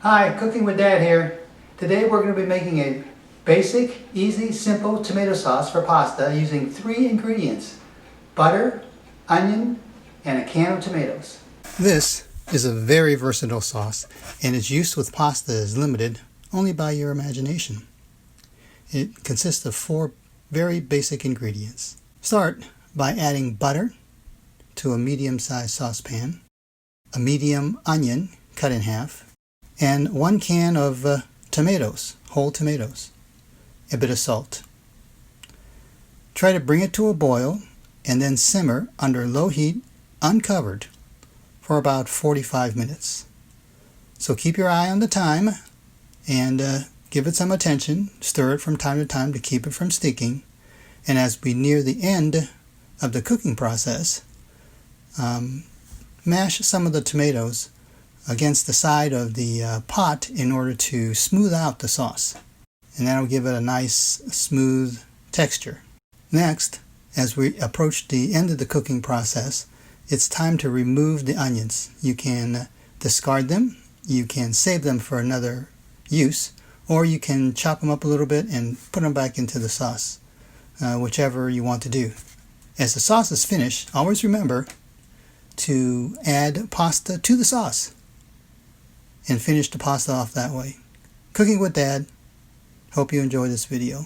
Hi, Cooking with Dad here. Today we're going to be making a basic, easy, simple tomato sauce for pasta using 3 ingredients: butter, onion, and a can of tomatoes. This is a very versatile sauce, and its use with pasta is limited only by your imagination. It consists of 4 very basic ingredients. Start by adding butter to a medium-sized saucepan, a medium onion cut in half, and 1 can of tomatoes, whole tomatoes, a bit of salt. Try to bring it to a boil and then simmer under low heat, uncovered, for about 45 minutes. So keep your eye on the time and give it some attention. Stir it from time to time to keep it from sticking. And as we near the end of the cooking process, mash some of the tomatoes against the side of the pot in order to smooth out the sauce, and that'll give it a nice smooth texture. Next, as we approach the end of the cooking process, it's time to remove the onions. You can discard them, you can save them for another use, or you can chop them up a little bit and put them back into the sauce, whichever you want to do. As the sauce is finished, always remember to add pasta to the sauce and finish the pasta off that way. Cooking with Dad. Hope you enjoy this video.